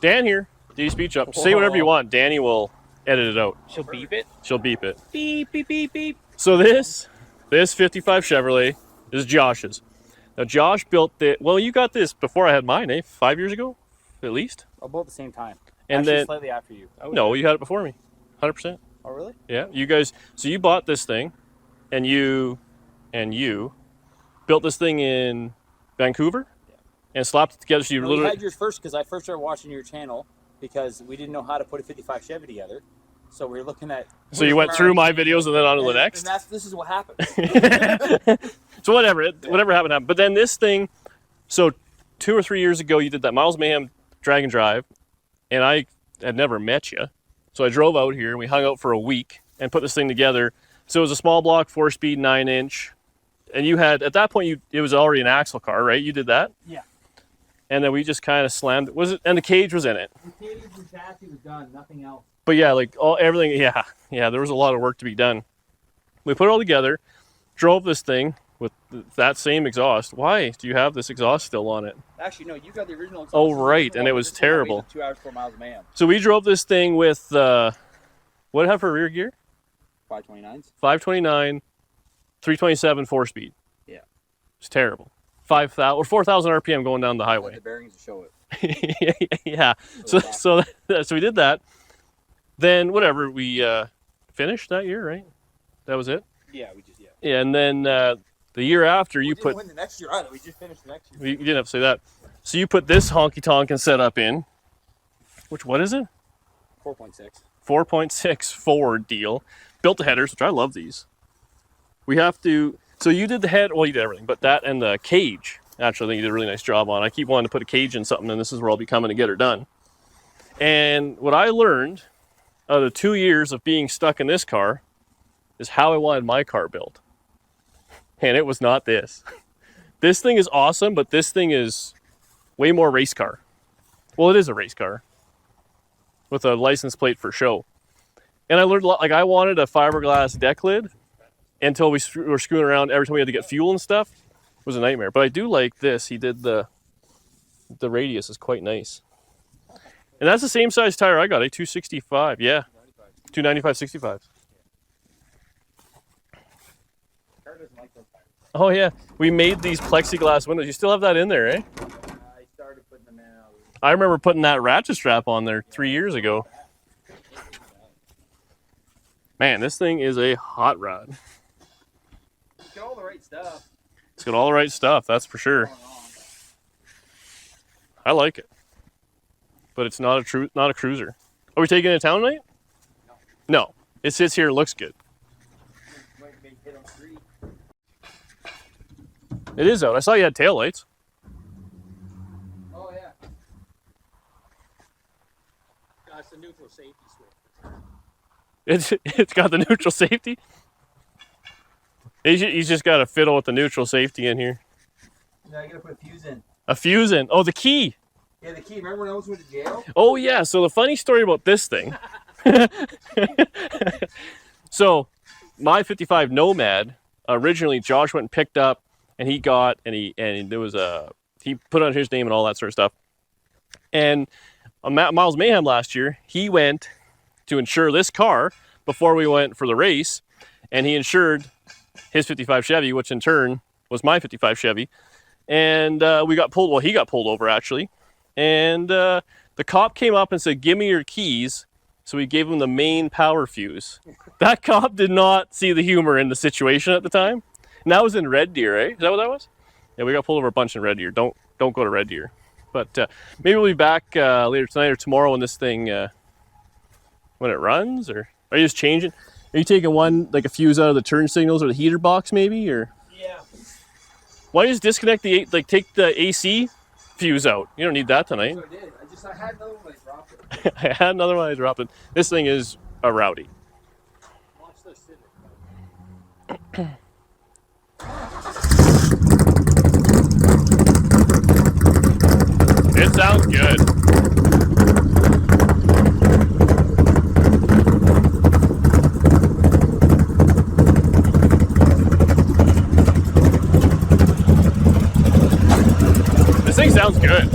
Dan here. DD Speed Shop. Say whatever you want. Danny will edit it out. She'll beep it? She'll beep it. Beep, beep, beep, beep. So this 55 Chevrolet is Josh's. Now Josh built it. Well, you got this before I had mine, eh? 5 years ago, at least. About the same time. And actually, then slightly after you. No, you had it before me, 100%. Oh, really? Yeah, you guys. So you bought this thing, and you built this thing in Vancouver, and slapped it together. So you literally had yours first because I first started watching your channel because we didn't know how to put a 55 Chevy together. So we were looking at. So you went through my videos and then on to the next. And this is what happened. So whatever happened. But then this thing. So 2 or 3 years ago, you did that Miles Mayhem drag and drive, and I had never met you. So I drove out here and we hung out for a week and put this thing together. So it was a small block, 4-speed, 9-inch, and you had at that point it was already an axle car, right? You did that. Yeah. And then we just kind of slammed it. Was it? And the cage was in it. The cage and chassis was done. Nothing else. But yeah, like everything. Yeah. There was a lot of work to be done. We put it all together, drove this thing with that same exhaust. Why do you have this exhaust still on it? Actually, no. You got the original exhaust. Oh, right, and it was terrible. 2 hours, 4 miles a man. So we drove this thing with what did it have for rear gear? 529s. 529, 327 4-speed. Yeah. It's terrible. 5,000 or 4,000 RPM going down the highway. The bearings to show it. Yeah. So we did that. Then whatever, we finished that year, right? That was it? Yeah, we just Yeah, and then the year after we you didn't put win the next year either. We just finished the next year. you didn't have to say that. So you put this honky tonk and setup in. What is it? 4.6. 4.6 Ford deal. Built the headers, which I love these. We have to. So you did the head. Well, you did everything, but that and the cage. Actually, I think you did a really nice job on. I keep wanting to put a cage in something, and this is where I'll be coming to get her done. And what I learned out of the 2 years of being stuck in this car is how I wanted my car built. And it was not this. This thing is awesome, but this thing is way more race car. Well, it is a race car with a license plate for show. And I learned a lot. Like, I wanted a fiberglass deck lid until we were screwing around every time we had to get fuel and stuff. It was a nightmare. But I do like this. He did the radius is quite nice. And that's the same size tire I got, a 265. Yeah. 295 65. Oh, yeah. We made these plexiglass windows. You still have that in there, eh? I started putting them in. I remember putting that ratchet strap on there 3 years ago. Man, this thing is a hot rod. It's got all the right stuff. It's got all the right stuff, that's for sure. I like it. But it's not a cruiser. Are we taking it to town tonight? No. It sits here and looks good. It is out. I saw you had taillights. Oh, yeah. That's the neutral safety switch. It's got the neutral safety? He's just got to fiddle with the neutral safety in here. Yeah, I gotta put a fuse in. A fuse in? Oh, the key. Yeah, the key. Remember when I was with the jail? Oh, yeah. So the funny story about this thing. So my 55 Nomad, originally Josh went and picked up, and he put on his name and all that sort of stuff. And on Miles Mayhem last year, he went to insure this car before we went for the race, and he insured his 55 Chevy, which in turn was my 55 Chevy. And we got pulled. Well, he got pulled over actually, and the cop came up and said, "Give me your keys." So we gave him the main power fuse. That cop did not see the humor in the situation at the time. And that was in Red Deer, eh? Is that what that was? Yeah, we got pulled over a bunch in Red Deer. Don't go to Red Deer. But maybe we'll be back later tonight or tomorrow when this thing, when it runs, or are you just changing? Are you taking a fuse out of the turn signals or the heater box maybe, or? Yeah. Why don't you just disconnect take the AC fuse out? You don't need that tonight. That's what I did. I had another one I dropped it. I had another one I dropped it. This thing is a rowdy. Watch this sit. It sounds good. This thing sounds good.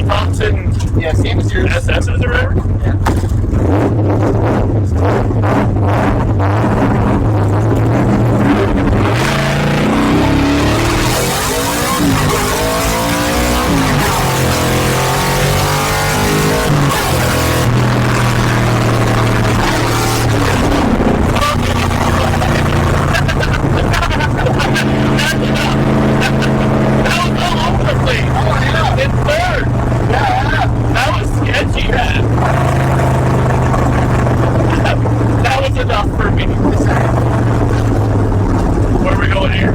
Thompson Yeah, same as yours. SS's or whatever. Yeah. That was all over the place. Oh yeah, it's third. Yeah, that was sketchy, man. That was enough for me. Where are we going here?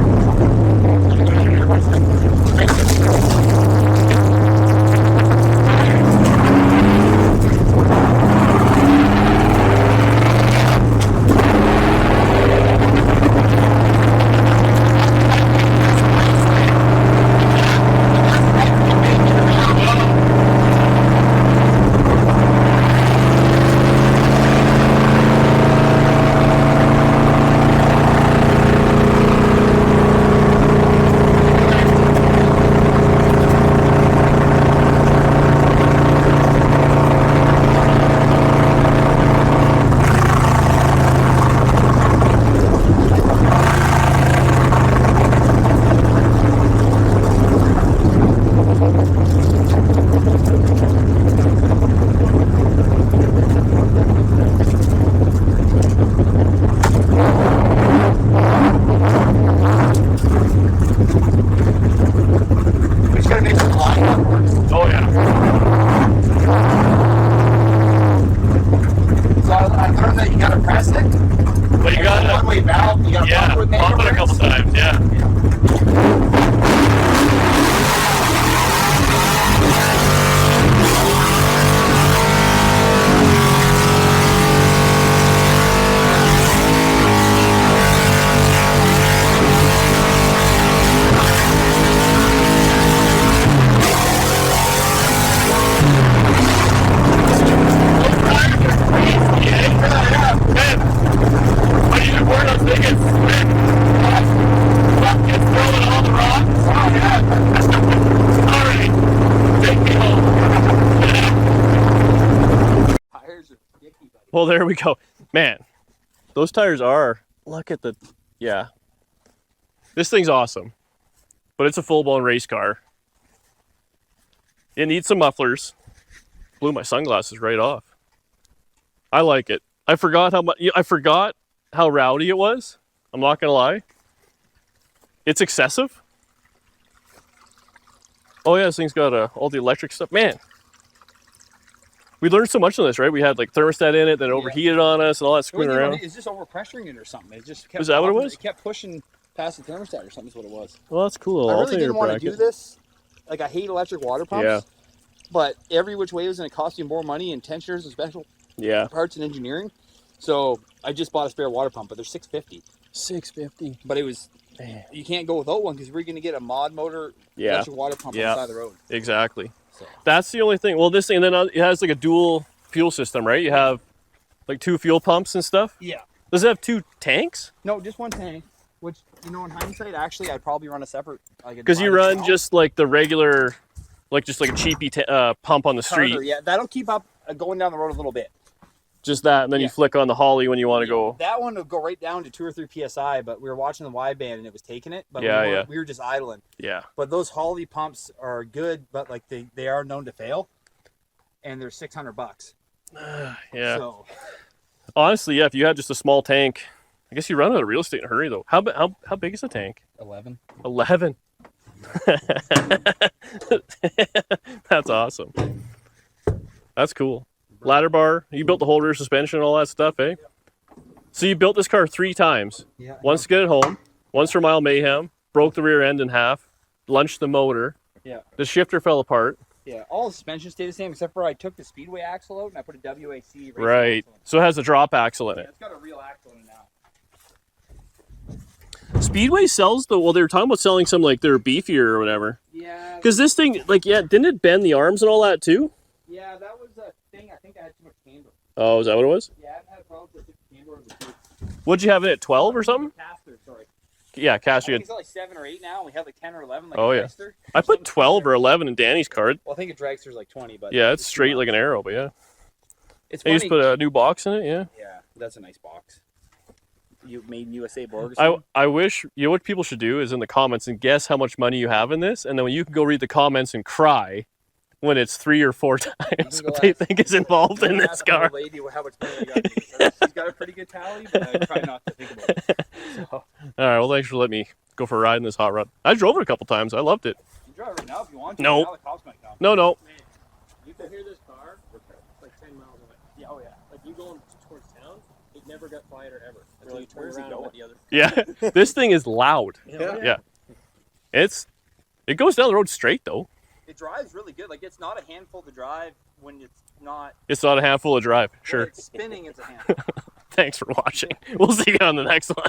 We just gotta make sure the line up works. Oh yeah. So I learned that you gotta press it. But you got one way valve. You gotta yeah, bump bump it a couple times. Yeah. Tires are sticky, buddy. Well, there we go. Man, those tires are, look at the, yeah. This thing's awesome, but it's a full-blown race car. It needs some mufflers. Blew my sunglasses right off. I like it. I forgot how rowdy it was. I'm not gonna lie. It's excessive. Oh yeah, this thing's got all the electric stuff. Man, we learned so much on this, right? We had like thermostat in it, then it overheated on us and all that screwing around. It's just overpressuring it or something. It just kept. Is that what it was? It kept pushing past the thermostat or something. Is what it was. Well, that's cool. I really Alternator didn't want to do bracket. this. Like I hate electric water pumps. Yeah. But every which way was going to cost you more money and tensioners and special Yeah. parts and engineering. So I just bought a spare water pump, but they're $650. $650. But it was. Man. You can't go without one because we're going to get a mod motor Yeah. electric water pump on Yeah. the side of the road. Exactly. So That's the only thing. Well, this thing, and then it has like a dual fuel system, right? You have like 2 fuel pumps and stuff. yeah. Does it have 2 tanks? No, just one tank. Which in hindsight, actually, I'd probably run a separate. Like Because you run just like the regular, like just like a cheapy pump on the street. Carter, yeah, that'll keep up going down the road a little bit. Just that, and then you Yeah. flick on the Holly when you want to go. That one would go right down to 2 or 3 psi, but we were watching the wideband and it was taking it. But Yeah, we, yeah. we were just idling. Yeah. But those Holly pumps are good, but like they are known to fail, and they're $600. Yeah. So Honestly, yeah. If you had just a small tank, I guess you run out of real estate in a hurry, though. How big is the tank? 11. 11. That's awesome. That's cool. Ladder bar. You built the whole rear suspension and all that stuff, eh? So you built this car 3 times. Yeah. Once to get it home, once for Mile Mayhem, broke the rear end in half, lunched the motor. Yeah. The shifter fell apart. Yeah. All the suspension stayed the same except for I took the Speedway axle out and I put a WAC racing Right. axle in. So it has a drop axle in Yeah, it. it's got a real axle in it now. Speedway sells the, well, they were talking about selling some like they're beefier or whatever. Yeah. Because this thing, like, yeah, didn't it bend the arms and all that too? Yeah, that was a thing. I think I had too much camber. Oh, is that what it was? Yeah, I haven't had a problem with the camber of the two. What'd you have it at 12 or something? Caster, sorry. Yeah, I Cash. think it's like 7 or 8 now. And we have like 10 or 11. Like Oh, a yeah. dragster. I put 12 or 11 in Danny's card. Well, I think a dragster's like 20, but Yeah, it's too straight like much. an arrow, but yeah. It's They funny. just put a new box in it, yeah. Yeah, that's a nice box. You made USA Borg or something? I wish, you know what people should do is in the comments and guess how much money you have in this, and then when you can go read the comments and cry when it's 3 or 4 times go what they ask- think is involved in this Ask the car. lady how much money I got. She's got a pretty good tally, but I try not to think about it. So, All right, well, thanks for letting me go for a ride in this hot rod. I drove it a couple times. I loved it. you drive it right now if you want to. No. Now the cops might come. No. You can hear this car like 10 miles away. Yeah, oh yeah. Like you going towards town, it never got quieter ever. Until Really? you turn Where's it around and going? went the other. Yeah, this thing is loud. Yeah. Yeah. It goes down the road straight, though. It drives really good. Like it's not a handful to drive when it's not. It's not a handful of drive. When Sure. it's spinning, it's a handful. Thanks for watching. We'll see you on the next one.